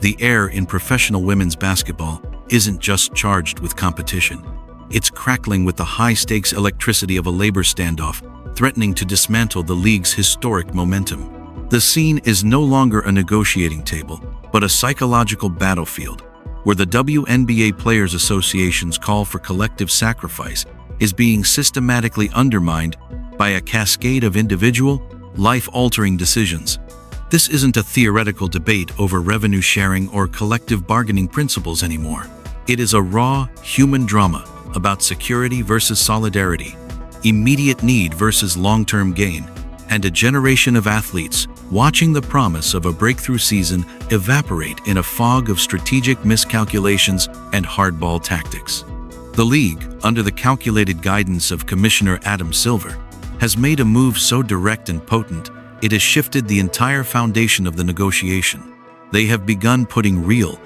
The air in professional women's basketball isn't just charged with competition. It's crackling with the high-stakes electricity of a labor standoff, threatening to dismantle the league's historic momentum. The scene is no longer a negotiating table, but a psychological battlefield, where the WNBA Players Association's call for collective sacrifice is being systematically undermined by a cascade of individual, life-altering decisions. This isn't a theoretical debate over revenue sharing or collective bargaining principles anymore. It is a raw, human drama about security versus solidarity, immediate need versus long-term gain, and a generation of athletes watching the promise of a breakthrough season evaporate in a fog of strategic miscalculations and hardball tactics. The league, under the calculated guidance of Commissioner Adam Silver, has made a move so direct and potent it has shifted the entire foundation of the negotiation. They have begun putting real,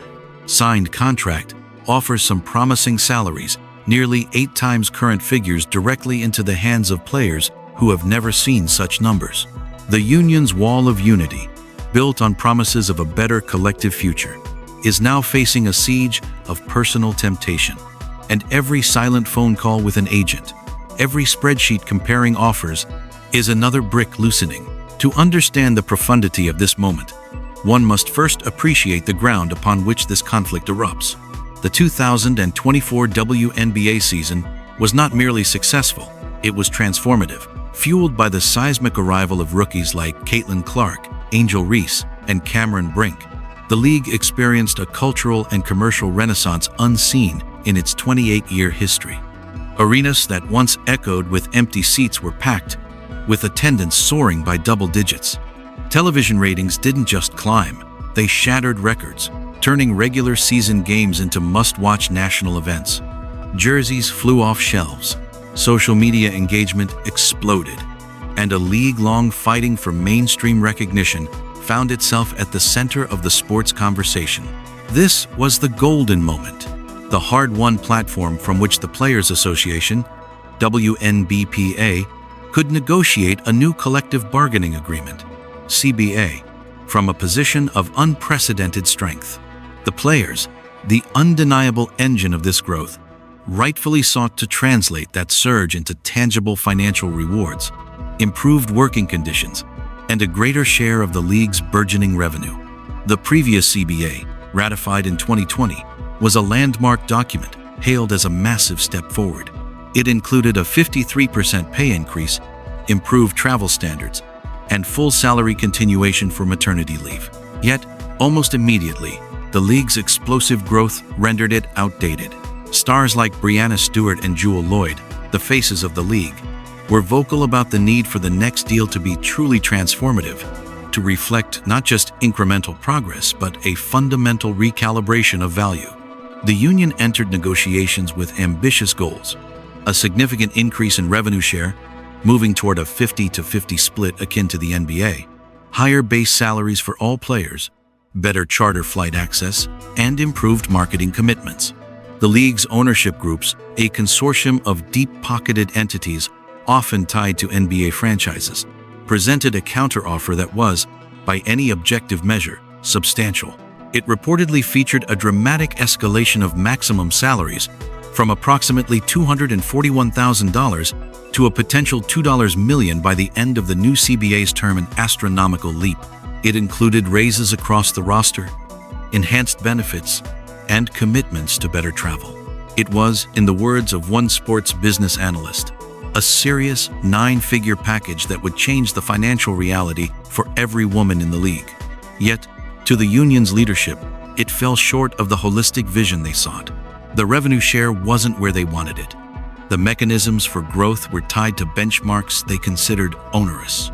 signed contract, offers some promising salaries, nearly 8 times current figures directly into the hands of players who have never seen such numbers. The union's wall of unity, built on promises of a better collective future, is now facing a siege of personal temptation. And every silent phone call with an agent, every spreadsheet comparing offers, is another brick loosening. To understand the profundity of this moment, one must first appreciate the ground upon which this conflict erupts. The 2024 WNBA season was not merely successful, it was transformative, fueled by the seismic arrival of rookies like Caitlin Clark, Angel Reese, and Cameron Brink. The league experienced a cultural and commercial renaissance unseen in its 28-year history. Arenas that once echoed with empty seats were packed, with attendance soaring by double digits. Television ratings didn't just climb, they shattered records, turning regular season games into must-watch national events. Jerseys flew off shelves, social media engagement exploded, and a league-long fighting for mainstream recognition found itself at the center of the sports conversation. This was the golden moment, the hard-won platform from which the Players Association, WNBPA, could negotiate a new collective bargaining agreement, CBA, from a position of unprecedented strength. The players, the undeniable engine of this growth, rightfully sought to translate that surge into tangible financial rewards, improved working conditions, and a greater share of the league's burgeoning revenue. The previous CBA, ratified in 2020, was a landmark document hailed as a massive step forward. It included a 53% pay increase, improved travel standards, and full salary continuation for maternity leave. Yet, almost immediately, the league's explosive growth rendered it outdated. Stars like Breanna Stewart and Jewel Lloyd, the faces of the league, were vocal about the need for the next deal to be truly transformative, to reflect not just incremental progress but a fundamental recalibration of value. The union entered negotiations with ambitious goals: a significant increase in revenue share, moving toward a 50-50 split akin to the NBA, higher base salaries for all players, better charter flight access, and improved marketing commitments. The league's ownership groups, a consortium of deep-pocketed entities often tied to NBA franchises, presented a counteroffer that was, by any objective measure, substantial. It reportedly featured a dramatic escalation of maximum salaries from approximately $241,000 to a potential $2 million by the end of the new CBA's term, an astronomical leap. It included raises across the roster, enhanced benefits, and commitments to better travel. It was, in the words of one sports business analyst, a serious 9-figure package that would change the financial reality for every woman in the league. Yet, to the union's leadership, it fell short of the holistic vision they sought. The revenue share wasn't where they wanted it. The mechanisms for growth were tied to benchmarks they considered onerous.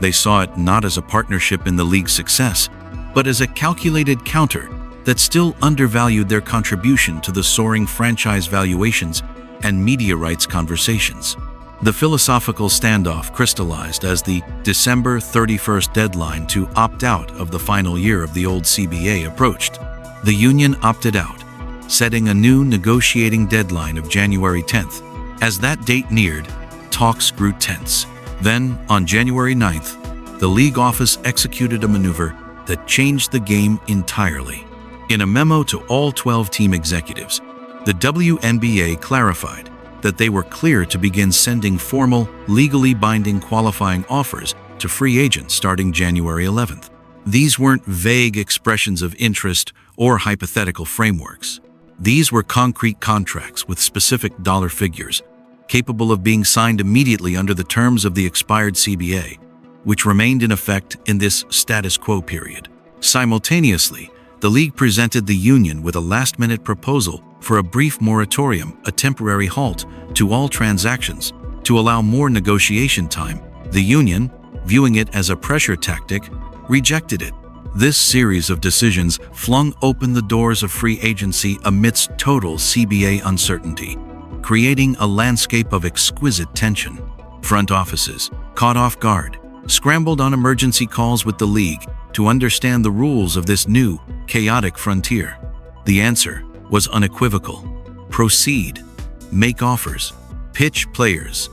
They saw it not as a partnership in the league's success, but as a calculated counter that still undervalued their contribution to the soaring franchise valuations and media rights conversations. The philosophical standoff crystallized as the December 31st deadline to opt out of the final year of the old CBA approached. The union opted out, setting a new negotiating deadline of January 10th. As that date neared, talks grew tense. Then, on January 9th, the league office executed a maneuver that changed the game entirely. In a memo to all 12 team executives, the WNBA clarified that they were clear to begin sending formal, legally binding qualifying offers to free agents starting January 11th. These weren't vague expressions of interest or hypothetical frameworks. These were concrete contracts with specific dollar figures, capable of being signed immediately under the terms of the expired CBA, which remained in effect in this status quo period. Simultaneously, the league presented the union with a last-minute proposal for a brief moratorium, a temporary halt to all transactions, to allow more negotiation time. The union, viewing it as a pressure tactic, rejected it. This series of decisions flung open the doors of free agency amidst total CBA uncertainty, creating a landscape of exquisite tension. Front offices, caught off guard, scrambled on emergency calls with the league to understand the rules of this new, chaotic frontier. The answer was unequivocal. Proceed. Make offers. Pitch players.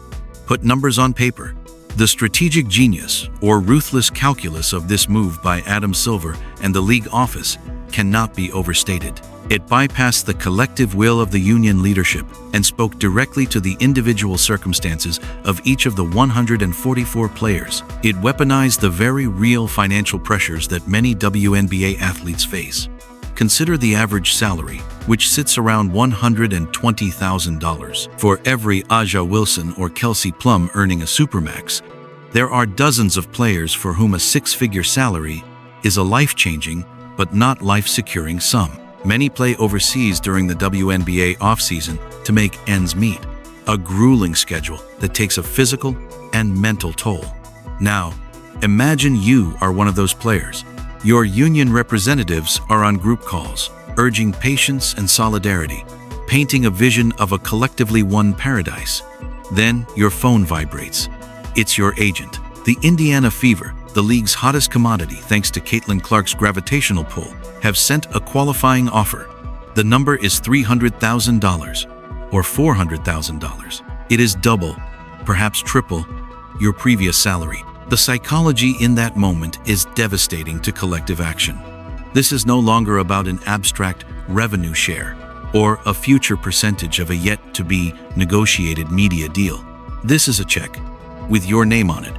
Put numbers on paper. The strategic genius or ruthless calculus of this move by Adam Silver and the league office cannot be overstated. It bypassed the collective will of the union leadership and spoke directly to the individual circumstances of each of the 144 players. It weaponized the very real financial pressures that many WNBA athletes face. Consider the average salary, which sits around $120,000. For every Aja Wilson or Kelsey Plum earning a supermax, there are dozens of players for whom a six-figure salary is a life-changing but not life-securing sum. Many play overseas during the WNBA offseason to make ends meet, a grueling schedule that takes a physical and mental toll. Now, imagine you are one of those players. Your union representatives are on group calls, urging patience and solidarity, painting a vision of a collectively one paradise. Then your phone vibrates. It's your agent. The Indiana Fever, the league's hottest commodity thanks to Caitlin Clark's gravitational pull, have sent a qualifying offer. The number is $300,000 or $400,000. It is double, perhaps triple, your previous salary. The psychology in that moment is devastating to collective action. This is no longer about an abstract revenue share or a future percentage of a yet-to-be negotiated media deal. This is a check, with your name on it,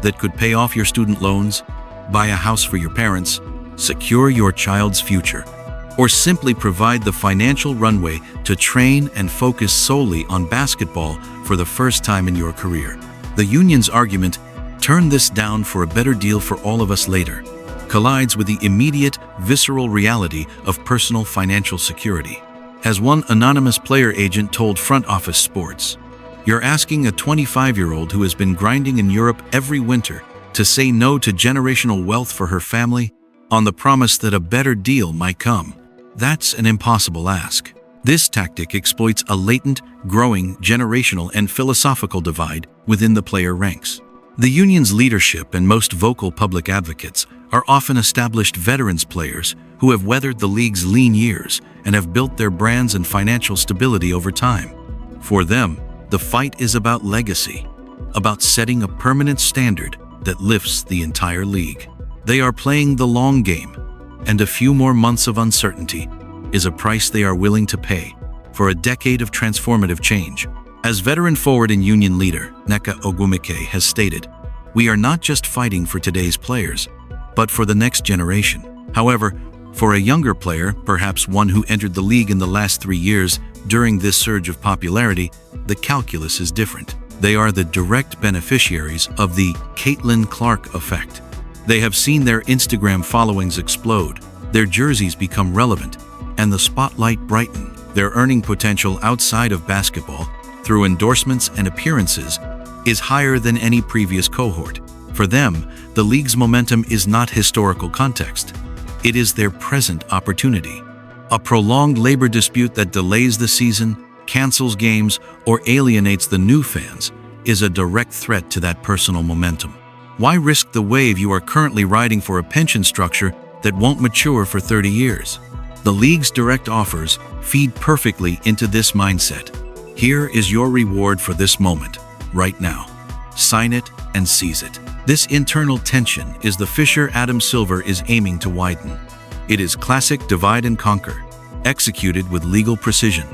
that could pay off your student loans, buy a house for your parents, secure your child's future, or simply provide the financial runway to train and focus solely on basketball for the first time in your career. The union's argument, "Turn this down for a better deal for all of us later," collides with the immediate, visceral reality of personal financial security. As one anonymous player agent told Front Office Sports, "You're asking a 25-year-old who has been grinding in Europe every winter to say no to generational wealth for her family on the promise that a better deal might come. That's an impossible ask." This tactic exploits a latent, growing generational and philosophical divide within the player ranks. The union's leadership and most vocal public advocates are often established veterans players who have weathered the league's lean years and have built their brands and financial stability over time. For them, the fight is about legacy, about setting a permanent standard that lifts the entire league. They are playing the long game, and a few more months of uncertainty is a price they are willing to pay for a decade of transformative change. As veteran forward and union leader Nneka Ogwumike has stated, "We are not just fighting for today's players, but for the next generation." However, for a younger player, perhaps one who entered the league in the last 3 years during this surge of popularity, the calculus is different. They are the direct beneficiaries of the Caitlin Clark effect. They have seen their Instagram followings explode, their jerseys become relevant, and the spotlight brighten. Their earning potential outside of basketball, through endorsements and appearances, is higher than any previous cohort. For them, the league's momentum is not historical context. It is their present opportunity. A prolonged labor dispute that delays the season, cancels games, or alienates the new fans is a direct threat to that personal momentum. Why risk the wave you are currently riding for a pension structure that won't mature for 30 years? The league's direct offers feed perfectly into this mindset. Here is your reward for this moment, right now. Sign it and seize it. This internal tension is the fissure Adam Silver is aiming to widen. It is classic divide and conquer, executed with legal precision.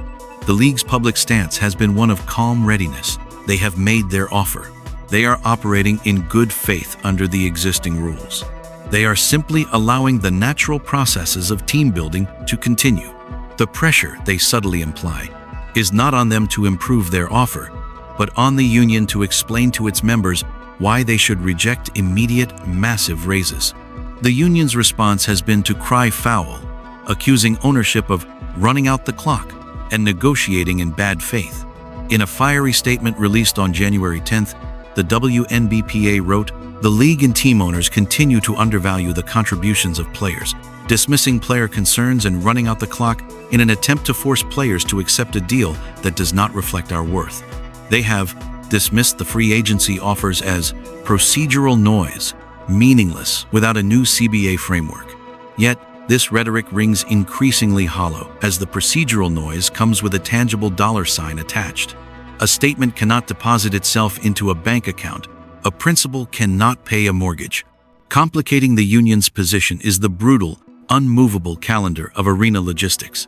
The league's public stance has been one of calm readiness. They have made their offer. They are operating in good faith under the existing rules. They are simply allowing the natural processes of team building to continue. The pressure they subtly imply is not on them to improve their offer, but on the union to explain to its members why they should reject immediate, massive raises. The union's response has been to cry foul, accusing ownership of running out the clock and negotiating in bad faith. In a fiery statement released on January 10th, the WNBPA wrote, "The league and team owners continue to undervalue the contributions of players, dismissing player concerns and running out the clock in an attempt to force players to accept a deal that does not reflect our worth. They have dismissed the free agency offers as procedural noise, meaningless without a new CBA framework. Yet, this rhetoric rings increasingly hollow as the procedural noise comes with a tangible dollar sign attached. A statement cannot deposit itself into a bank account. A principal cannot pay a mortgage. Complicating the union's position is the brutal, unmovable calendar of arena logistics.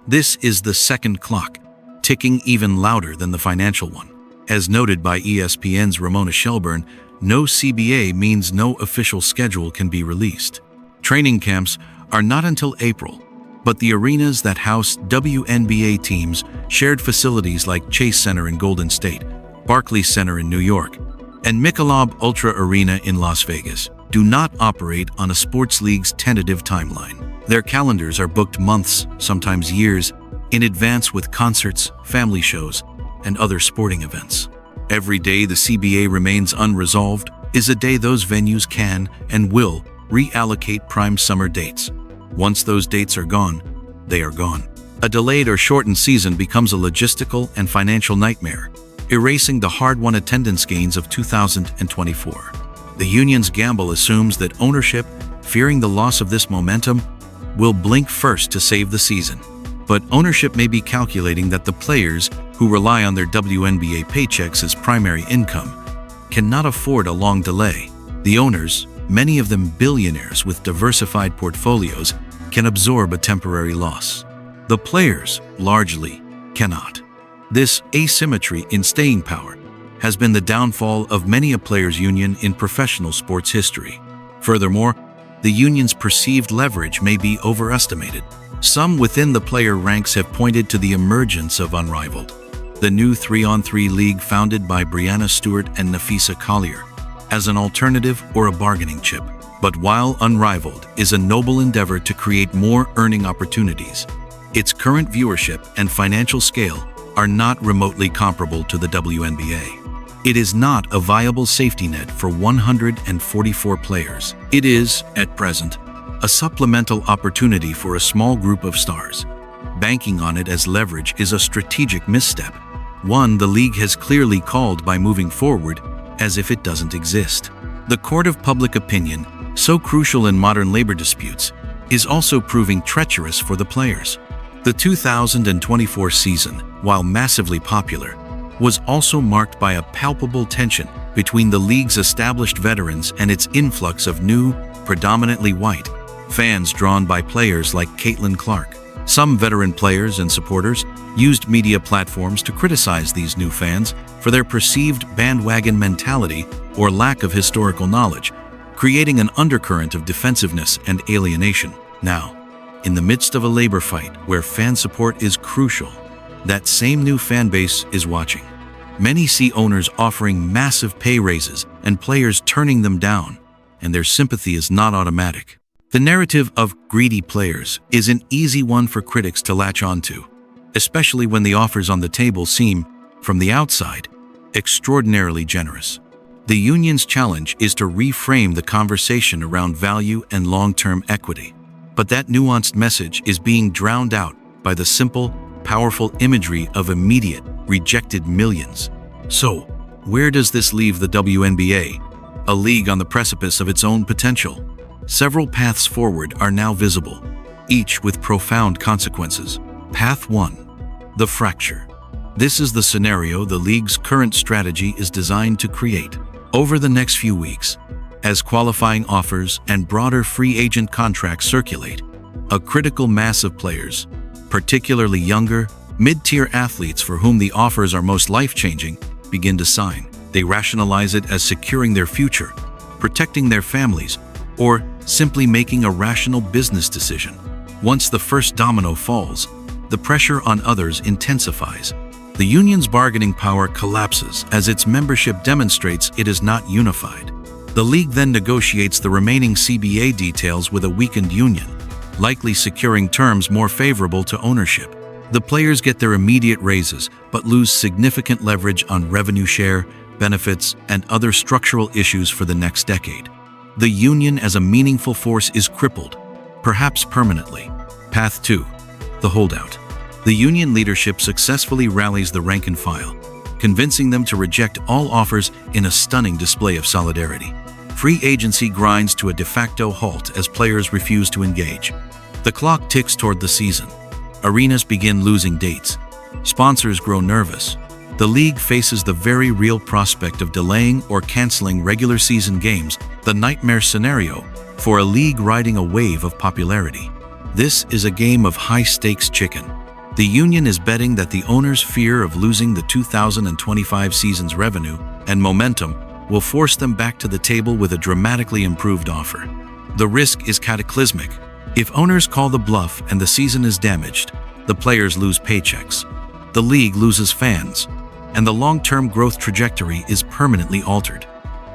This is the second clock, ticking even louder than the financial one. As noted by ESPN's Ramona Shelburne, no CBA means no official schedule can be released. Training camps are not until April, but the arenas that house WNBA teams shared facilities like Chase Center in Golden State, Barclays Center in New York, and Michelob Ultra Arena in Las Vegas do not operate on a sports league's tentative timeline. Their calendars are booked months, sometimes years, in advance with concerts, family shows, and other sporting events. Every day the CBA remains unresolved is a day those venues can and will reallocate prime summer dates. Once those dates are gone, they are gone. A delayed or shortened season becomes a logistical and financial nightmare, erasing the hard-won attendance gains of 2024. The union's gamble assumes that ownership, fearing the loss of this momentum, will blink first to save the season. But ownership may be calculating that the players who rely on their WNBA paychecks as primary income cannot afford a long delay. The owners, many of them billionaires with diversified portfolios, can absorb a temporary loss. The players, largely, cannot. This asymmetry in staying power has been the downfall of many a players' union in professional sports history. Furthermore, the union's perceived leverage may be overestimated. Some within the player ranks have pointed to the emergence of Unrivaled, the new 3-on-3 league founded by Brianna Stewart and Nafisa Collier, as an alternative or a bargaining chip. But while Unrivaled is a noble endeavor to create more earning opportunities, its current viewership and financial scale are not remotely comparable to the WNBA. It is not a viable safety net for 144 players. It is, at present, a supplemental opportunity for a small group of stars. Banking on it as leverage is a strategic misstep, one the league has clearly called by moving forward as if it doesn't exist. The court of public opinion, so crucial in modern labor disputes, is also proving treacherous for the players. The 2024 season, while massively popular, was also marked by a palpable tension between the league's established veterans and its influx of new, predominantly white, fans drawn by players like Caitlin Clark. Some veteran players and supporters used media platforms to criticize these new fans for their perceived bandwagon mentality or lack of historical knowledge, creating an undercurrent of defensiveness and alienation. Now, in the midst of a labor fight where fan support is crucial, that same new fan base is watching. Many see owners offering massive pay raises and players turning them down, and their sympathy is not automatic. The narrative of greedy players is an easy one for critics to latch onto, especially when the offers on the table seem, from the outside, extraordinarily generous. The union's challenge is to reframe the conversation around value and long-term equity. But that nuanced message is being drowned out by the simple, powerful imagery of immediate, rejected millions. So, where does this leave the WNBA, a league on the precipice of its own potential? Several paths forward are now visible, each with profound consequences. Path 1. The fracture. This is the scenario the league's current strategy is designed to create. Over the next few weeks, as qualifying offers and broader free agent contracts circulate, A critical mass of players, particularly younger, mid-tier athletes for whom the offers are most life-changing, begin to sign. They rationalize it as securing their future, protecting their families, or simply making a rational business decision. Once the first domino falls, the pressure on others intensifies. The union's bargaining power collapses as its membership demonstrates it is not unified. The league then negotiates the remaining CBA details with a weakened union, likely securing terms more favorable to ownership. The players get their immediate raises, but lose significant leverage on revenue share, benefits, and other structural issues for the next decade. The union as a meaningful force is crippled, perhaps permanently. Path 2. The holdout. The union leadership successfully rallies the rank and file, convincing them to reject all offers in a stunning display of solidarity. Free agency grinds to a de facto halt as players refuse to engage. The clock ticks toward the season. Arenas begin losing dates. Sponsors grow nervous. The league faces the very real prospect of delaying or canceling regular season games, the nightmare scenario for a league riding a wave of popularity. This is a game of high-stakes chicken. The union is betting that the owners' fear of losing the 2025 season's revenue and momentum will force them back to the table with a dramatically improved offer. The risk is cataclysmic. If owners call the bluff and the season is damaged, the players lose paychecks, the league loses fans, and the long-term growth trajectory is permanently altered.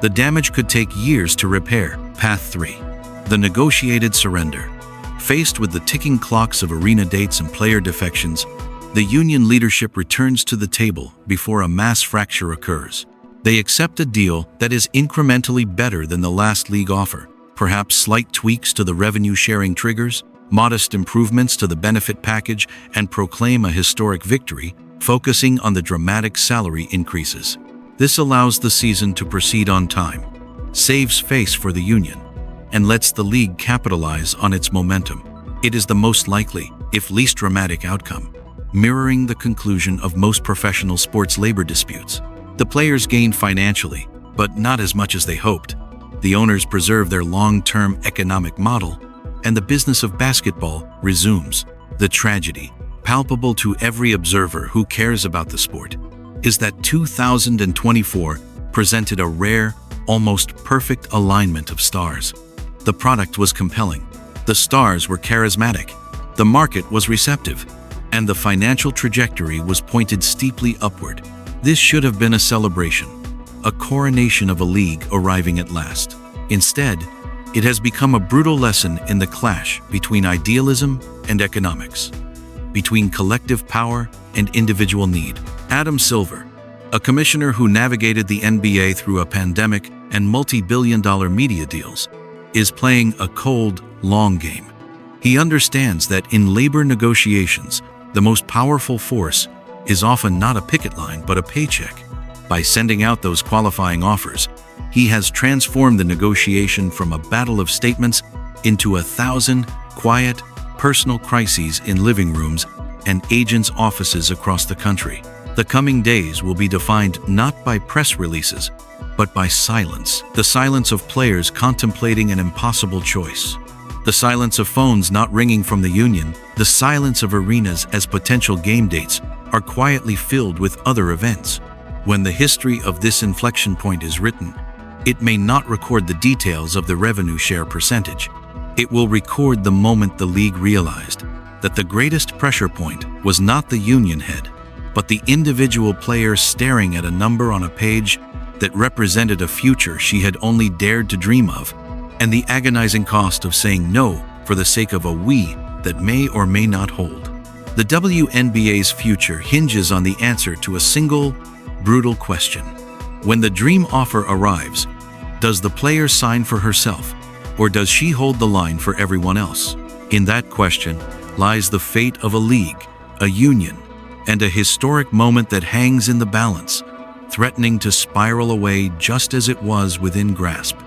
The damage could take years to repair. Path 3. The negotiated surrender. Faced with the ticking clocks of arena dates and player defections, the union leadership returns to the table before a mass fracture occurs. They accept a deal that is incrementally better than the last league offer, perhaps slight tweaks to the revenue-sharing triggers, modest improvements to the benefit package, and proclaim a historic victory, focusing on the dramatic salary increases. This allows the season to proceed on time, saves face for the union, and lets the league capitalize on its momentum. It is the most likely, if least dramatic outcome, mirroring the conclusion of most professional sports labor disputes. The players gain financially, but not as much as they hoped. The owners preserve their long-term economic model, and the business of basketball resumes. The tragedy, palpable to every observer who cares about the sport, is that 2024 presented a rare, almost perfect alignment of stars. The product was compelling, the stars were charismatic, the market was receptive, and the financial trajectory was pointed steeply upward. This should have been a celebration, a coronation of a league arriving at last. Instead, it has become a brutal lesson in the clash between idealism and economics, between collective power and individual need. Adam Silver, a commissioner who navigated the NBA through a pandemic and multi-billion-dollar media deals, is playing a cold, long game. He understands that in labor negotiations, the most powerful force is often not a picket line but a paycheck. By sending out those qualifying offers, he has transformed the negotiation from a battle of statements into 1,000 quiet, personal crises in living rooms and agents' offices across the country. The coming days will be defined not by press releases, but by silence. The silence of players contemplating an impossible choice. The silence of phones not ringing from the union. The silence of arenas as potential game dates are quietly filled with other events. When the history of this inflection point is written, it may not record the details of the revenue share percentage. It will record the moment the league realized that the greatest pressure point was not the union head, but the individual player staring at a number on a page that represented a future she had only dared to dream of, and the agonizing cost of saying no for the sake of a we that may or may not hold. The WNBA's future hinges on the answer to a single, brutal question. When the dream offer arrives, does the player sign for herself, or does she hold the line for everyone else? In that question lies the fate of a league, a union, and a historic moment that hangs in the balance, threatening to spiral away just as it was within grasp.